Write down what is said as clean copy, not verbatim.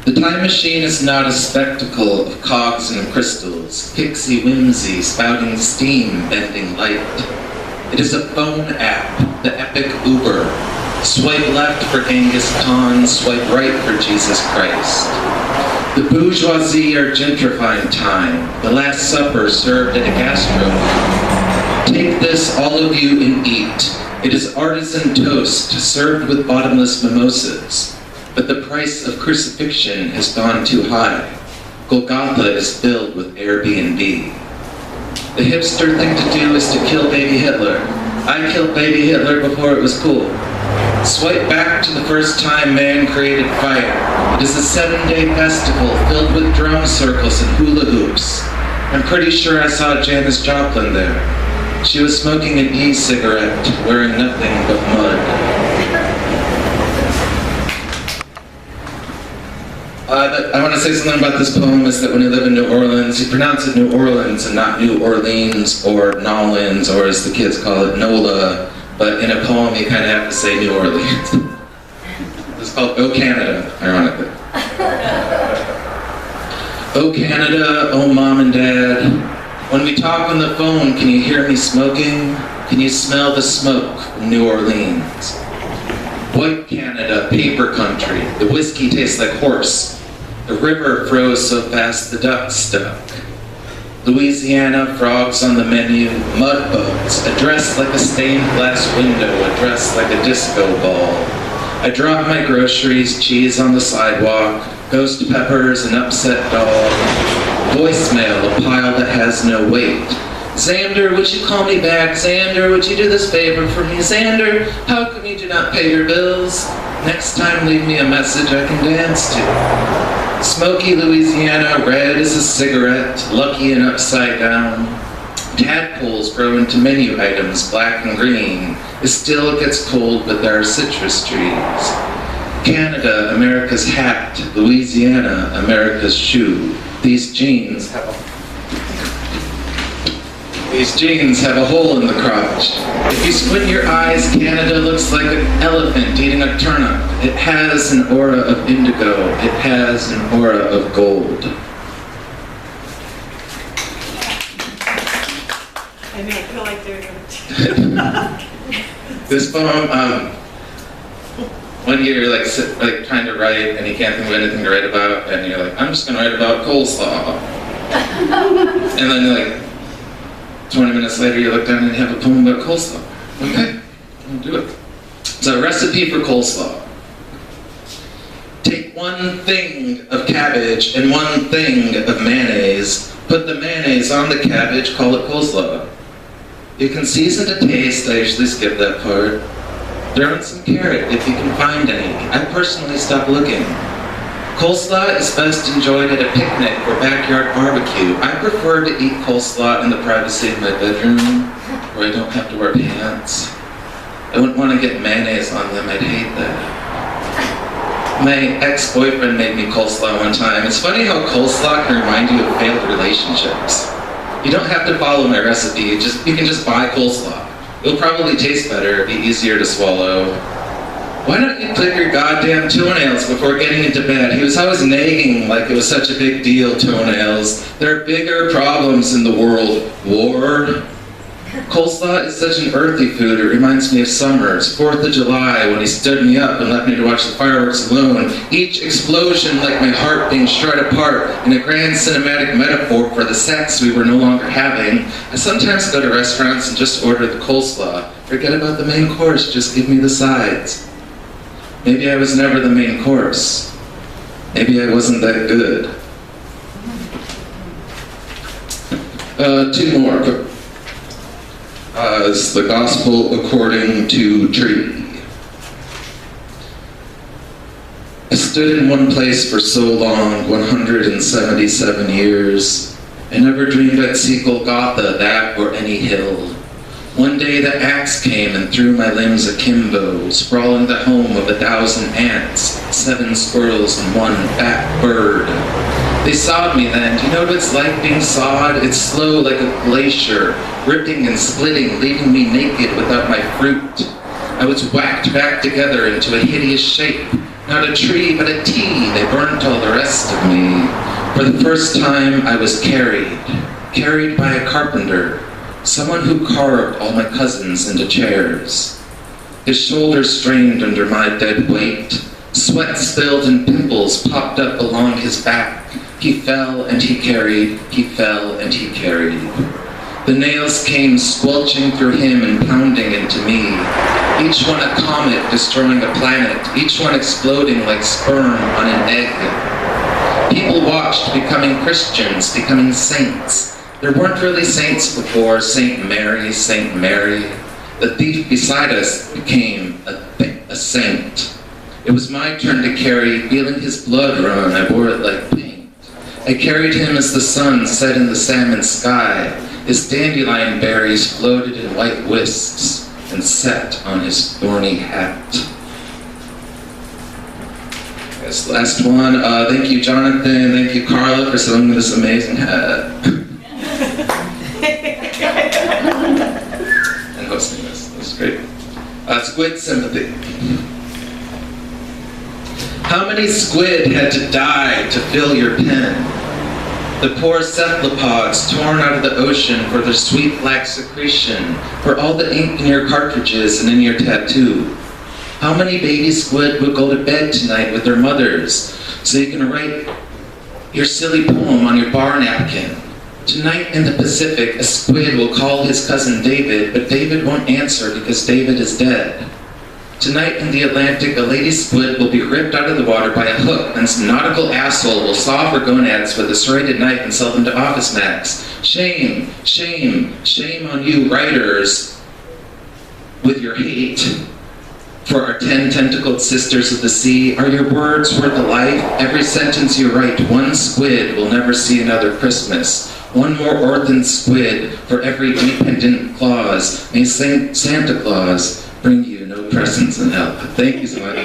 The time machine is not a spectacle of cogs and crystals, pixie whimsy spouting steam, bending light. It is a phone app, the epic Uber. Swipe left for Genghis Khan, swipe right for Jesus Christ. The bourgeoisie are gentrifying time, the Last Supper served at a gastro. Take this, all of you, and eat. It is artisan toast, served with bottomless mimosas. But the price of crucifixion has gone too high. Golgotha is filled with Airbnb. The hipster thing to do is to kill baby Hitler. I killed baby Hitler before it was cool. Swipe back to the first time man created fire. It is a 7-day festival filled with drum circles and hula hoops. I'm pretty sure I saw Janis Joplin there. She was smoking an e-cigarette, wearing nothing but mud. I want to say something about this poem is that when you live in New Orleans, you pronounce it New Orleans and not New Orleans or Nolans, or as the kids call it, NOLA. But in a poem, you kind of have to say New Orleans. It's called Oh Canada, ironically. Oh Canada, oh mom and dad. When we talk on the phone, can you hear me smoking? Can you smell the smoke from New Orleans? White Canada, paper country. The whiskey tastes like horse. The river froze so fast the ducks stuck. Louisiana, frogs on the menu, mud bugs, a dress like a stained glass window, a dress like a disco ball. I drop my groceries, cheese on the sidewalk, ghost peppers, an upset dog. Voicemail, a pile that has no weight. Xander, would you call me back? Xander, would you do this favor for me? Xander, how come you do not pay your bills? Next time leave me a message I can dance to. Smoky Louisiana, red as a cigarette, lucky and upside down. Tadpoles grow into menu items, black and green. It still gets cold, but there are citrus trees. Canada, America's hat. Louisiana, America's shoe. These jeans have a hole in the crotch. If you squint your eyes, Canada looks like an elephant eating a turnip. It has an aura of indigo. It has an aura of gold. I mean, I feel like they're This poem, one year you're like trying to write and you can't think of anything to write about, and you're like, I'm just gonna write about coleslaw. And then you're like, 20 minutes later, you look down and you have a poem about coleslaw. Okay, I'll do it. So, a recipe for coleslaw. Take one thing of cabbage and one thing of mayonnaise. Put the mayonnaise on the cabbage, call it coleslaw. You can season to taste, I usually skip that part. Throw in some carrot if you can find any. I personally stopped looking. Coleslaw is best enjoyed at a picnic or backyard barbecue. I prefer to eat coleslaw in the privacy of my bedroom, where I don't have to wear pants. I wouldn't want to get mayonnaise on them, I'd hate that. My ex-boyfriend made me coleslaw one time. It's funny how coleslaw can remind you of failed relationships. You don't have to follow my recipe, you can just buy coleslaw. It'll probably taste better, be easier to swallow. Why don't you clip your goddamn toenails before getting into bed? He was always nagging like it was such a big deal, toenails. There are bigger problems in the world. War. Coleslaw is such an earthy food, it reminds me of summers. 4th of July, when he stood me up and left me to watch the fireworks alone. Each explosion like my heart being shred apart in a grand cinematic metaphor for the sex we were no longer having. I sometimes go to restaurants and just order the coleslaw. Forget about the main course, just give me the sides. Maybe I was never the main course. Maybe I wasn't that good. 2 more. It's the Gospel according to Tree. I stood in one place for so long, 177 years. I never dreamed I'd see Golgotha, that or any hill. One day the axe came and threw my limbs akimbo, sprawling the home of 1,000 ants, 7 squirrels and 1 fat bird. They sawed me then. Do you know what it's like being sawed? It's slow like a glacier, ripping and splitting, leaving me naked without my fruit. I was whacked back together into a hideous shape. Not a tree, but a tea, they burnt all the rest of me. For the first time I was carried by a carpenter, someone who carved all my cousins into chairs. His shoulders strained under my dead weight. Sweat spilled and pimples popped up along his back. He fell and he carried, he fell and he carried. The nails came squelching through him and pounding into me. Each one a comet destroying a planet, each one exploding like sperm on an egg. People watched becoming Christians, becoming saints. There weren't really saints before, Saint Mary, Saint Mary. The thief beside us became a saint. It was my turn to carry, feeling his blood run, I wore it like paint. I carried him as the sun set in the salmon sky. His dandelion berries floated in white wisps and set on his thorny hat. This last one, thank you Jonathan, thank you Carla for sewing this amazing hat. And hosting this, that's great. Squid sympathy. How many squid had to die to fill your pen? The poor cephalopods torn out of the ocean for their sweet black secretion, for all the ink in your cartridges and in your tattoo. How many baby squid will go to bed tonight with their mothers so you can write your silly poem on your bar napkin? Tonight in the Pacific, a squid will call his cousin David, but David won't answer because David is dead. Tonight in the Atlantic, a lady squid will be ripped out of the water by a hook, and some nautical asshole will saw off her gonads with a serrated knife and sell them to office max. Shame, shame, shame on you writers with your hate. For our 10 tentacled sisters of the sea, are your words worth a life? Every sentence you write, one squid will never see another Christmas. One more orphan squid for every dependent claus. May Santa Claus bring you no presents and help. Thank you so much.